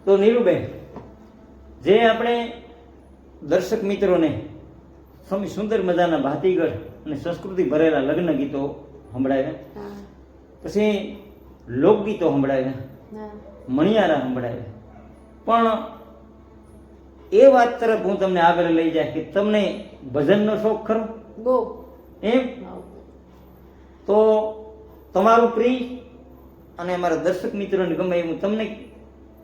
તો નીરુબેન, જે આપણે દર્શક મિત્રોને સ્વામી સુંદર મજાના ભાતીગળ અને સંસ્કૃતિ ભરેલા લગ્ન ગીતો સંભળાવ્યા, પછી લોકગીતો સંભળાવ્યા, મણિયારા સંભળાવ્યા, પણ એ વાત તરફ હું તમને આગળ લઈ જાય કે તમને ભજનનો શોખ ખરો? બહુ. એમ તો તમારું પ્રિય અને અમારા દર્શક મિત્રોને ગમે એવું તમને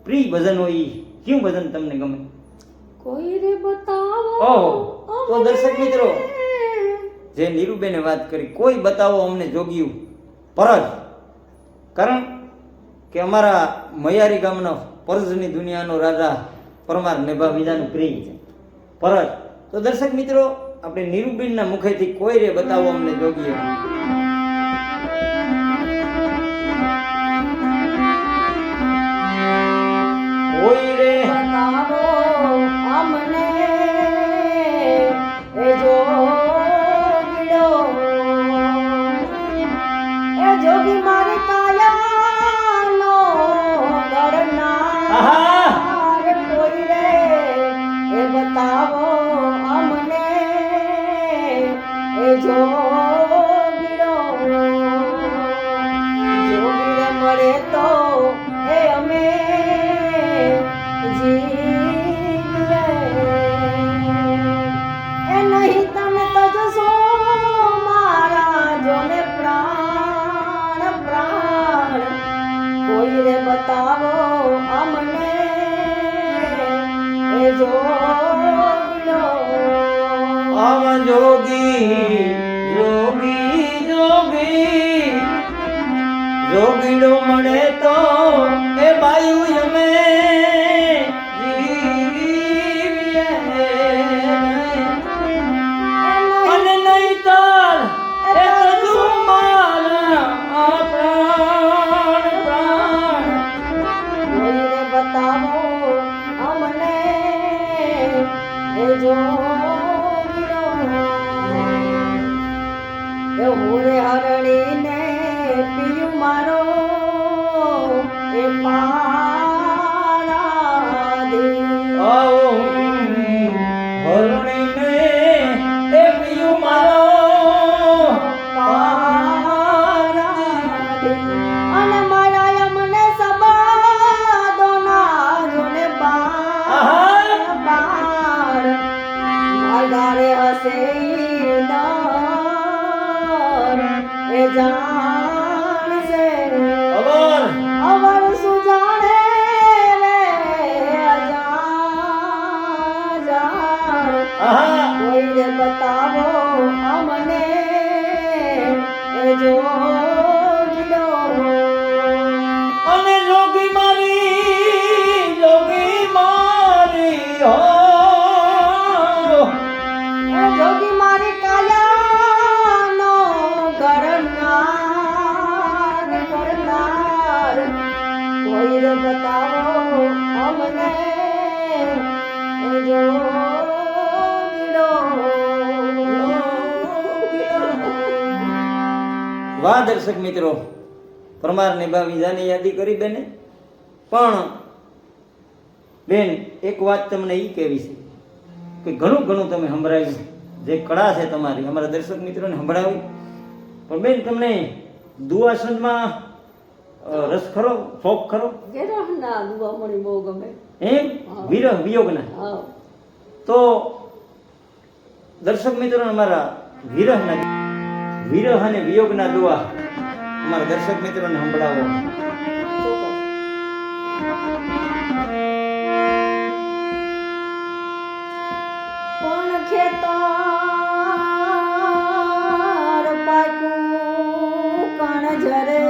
પ્રિય ભજન હોય એ કયું ભજન તમને ગમે? કોઈ રે બતાવો. ઓહો, તો દર્શક મિત્રો, જે નીરુબેને વાત કરી, કોઈ બતાવો અમને જોગિયું પરજ, કારણ કે અમારા મયારી ગામનો પરજની દુનિયાનો રાજા પરમાર નેભા બીજાનું પ્રિય છે પરજ. તો દર્શક મિત્રો, આપણે નીરુબેનના મુખેથી કોઈ રે બતાવો અમને જોગિયું. કોઈ રે બતાવો અમને એ જોગીડો, એ જોગી મારી કાયાનો ગણનાર. કોઈ રે એ બતાવો અમને એ જોગીડો, જોગીડે મળે તો એ અમે જીવીએ, એ નહીં તમે તજશો મારા જોને પ્રાણ પ્રાણ. કોઈ રે બતાવો અમને એ જોગીડો. આમ જોગી જોગી જોગી જોગીડો મળે તો એ બાયું અમે જીવીએ, અને નહીંતર એ તજુ મારા પ્રાણ પ્રાણ. કોઈ રે બતાવો અમને એ જોગીડો, એ હોરે હરણીને પિયું મારો એ પારાદી. આવો હરણીને એ પિયું મારો પારાદી. અને મારા મને સબાદોના જોને બાર બાર. માગારે હસે ઈનાર એ જાણશે, ખબર અવર સુજાણે રે અજાણ જાણ. કોઈ રે બતાવો અમને એ જોગીડો, અને જોગી મારી હો, એ જોગી મારી કાયાનો ગણનાર ગણનાર. કોઈ રે બતાવો અમને એ જોગીડો. વાહ દર્શક મિત્રો, પરમાર નેભા બીજાની યાદી કરી બેને, પણ બેન એક વાત તમને એ કહેવી છે કે ઘણું ઘણું તમે સંભળાવ્યું, જે કળા છે તમારી અમારા દર્શક મિત્રોને સંભળાવી, પણ બેન તમને દુઆ સંતમાં રસ ખરો, શોખ ખરો? વિરહના દુઆ મને બહુ ગમે. એમ વિરહ વિયોગના? હા. તો દર્શક મિત્રોને અમારા વિરહ અને વિયોગના દુઆ અમારા દર્શક મિત્રોને સંભળાવો. કોણ ખેતર પાક્યું કણ જરે,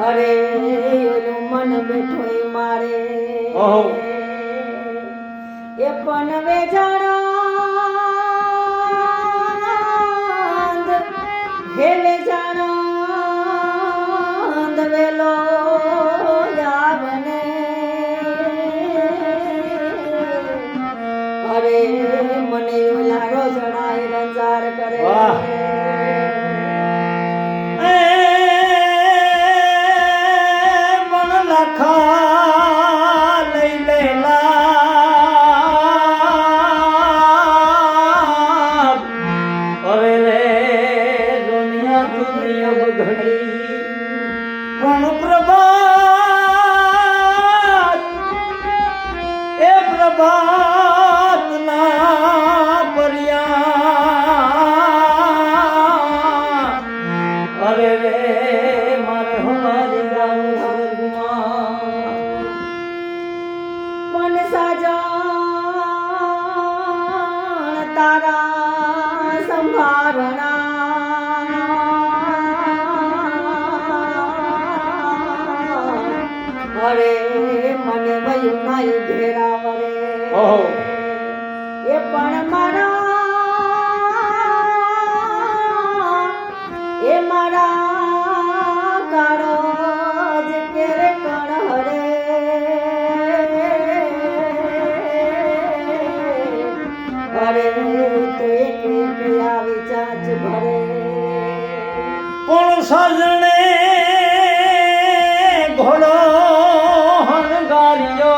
અરે ઓલું મન બેઠો મારે એ પણ વેજાણંદ હે વેજાણંદ વેલો યાવને, અરે મને ઓલા રોજણાએ રંજાર કરે. વાહ. તુમી અબ ઘડી પણ પ્રભાત એ પ્રભાત ના પર્યા અરે રે મારે હમારી ગામ ઘરમાં પણ સાજણ તારા સંભારણા અરે મને વયું નાઈ ઘેરા વરે ઓહો. એ પણ મારા કાળજ કેરે કણ હરે અરે તો એક આવી ચાચ ભરે પણ સાજણે ઘોડો હણગાર્યો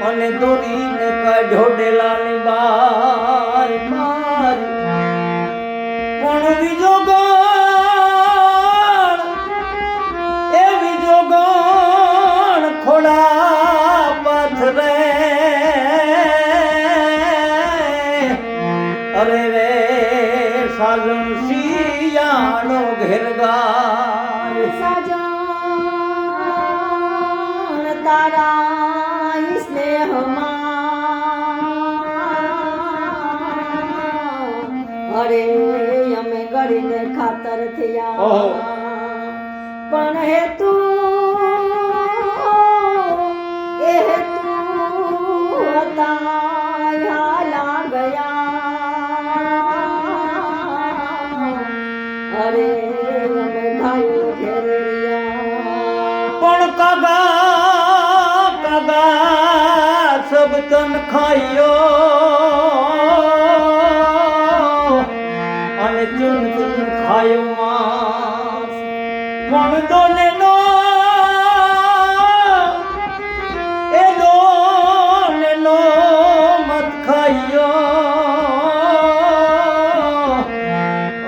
અને દોરીને કાઢ્યો ડેલાની બાર બાર પણ બીજો ગણ એ બીજો ગણ ખોડા પાથરે અરે રે સાજણ શિયાળો ઘેર ગાય સાજણ તારા સ્નેહમાં અરે અમે ગળીને ખાતર થયા ઓહો. પણ હેતુ હતા ગયા અરે અમે ગાયો ઘેર રહ્યા પણ કાગા કાગા સબ તન ખાયો અને ચૂન ચૂન ખાયો માંસ પણ દોને નો એ દોને નો મત ખાયો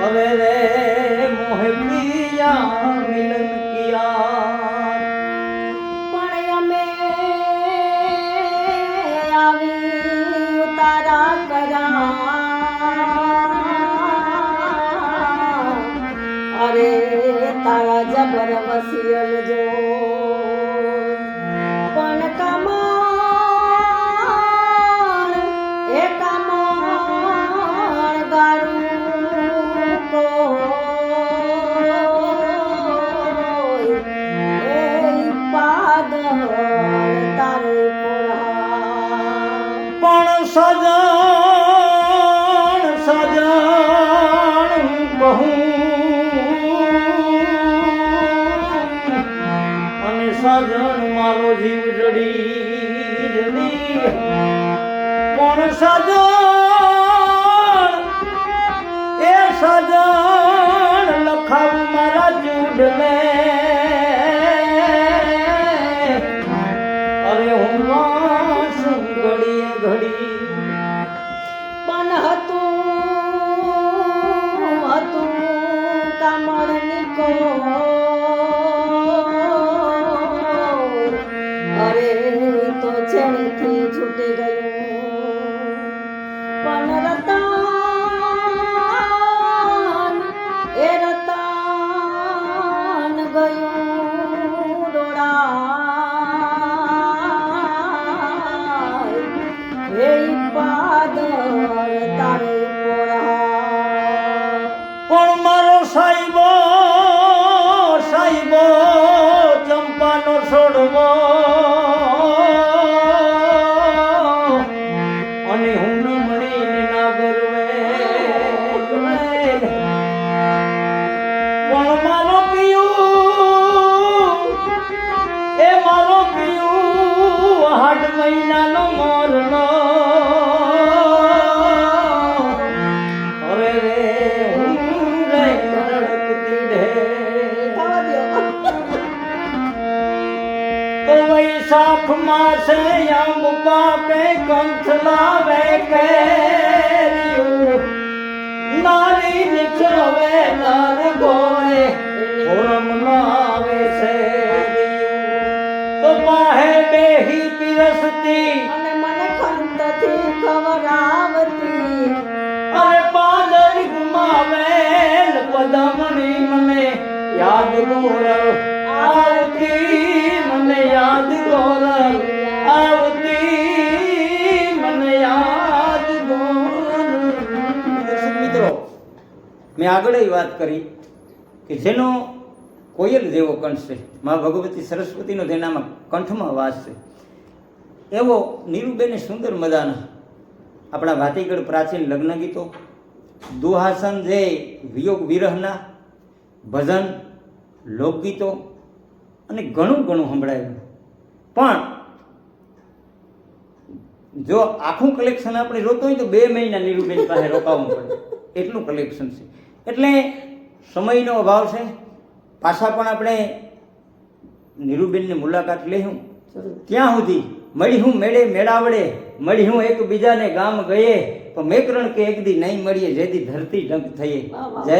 અરે રે મોહે પિયા મિલન કિયા પણ અમે આવી તારા કરા અરે તારા જબર વસિયલ જો પણ કમળ એ કમળ ગારું કોઈ એ પાદળ તારે પોરા પણ સજણ સજણ કહું અને સજણ મારો જીવ જડી જડી પણ સજણ એ સજણ લખાવું મારા ચૂડલે અરે હું વાંચું ઘડીએ ઘડી પણ હતું કામળ નીકો અરે તો છેડેથી છૂટી ગયું પણ રતન એ રતન ગયું ડોળાય હે પાદર તારે પોરા પણ મારો સાહેબો સાહેબો ચંપાનો છોડવો અને હું ન મળીને ના ગરવે પણ મારો પિયું એ મારો પિયું 8 મહિનાનો મોરનો અરે રે હું રે રડકતી ઢે થવા દ્યો તો વૈશાખ માસે અંબ પાકે કંઠ લાવે કે નિખવે તાર ગોળે ઓરમ લાવે છે તો પાહે બેહી પીરસતી અને મને ખંતથી ખવડાવતી અરે પાદર ગુમાવેલ પદમણી મને યાદ ગોરલ આવતી મને યાદ ગોરલ આવતી મને યાદ ગોરલ. દર્શક મિત્રો, મેં આગળ વાત કરી કે જેનો કોયલ જેવો કંઠ છે, મા ભગવતી સરસ્વતીનો જેનામાં કંઠમાં વાસ છે, એવો નીરુબેને સુંદર મજાના આપણા ભાતીગળ પ્રાચીન લગ્ન ગીતો, દુહાસન જે વિયોગ વિરહના, ભજન, લોકગીતો અને ઘણું ઘણું સંભળાયું. પણ જો આખું કલેક્શન આપણે જોતું હોય તો 2 મહિના નીરુબેન પાસે રોકાવું પડે, એટલું કલેક્શન છે. એટલે સમયનો અભાવ છે. પાછા પણ આપણે નીરુબેનની મુલાકાત લઈશું. ત્યાં સુધી મળી હું મેળે મેળાવડે, મળી હું એકબીજાને ગામ ગયે, પણ મેકરણ કે એક દી નહીં મળીએ જેથી ધરતી ડંક થઈએ. જય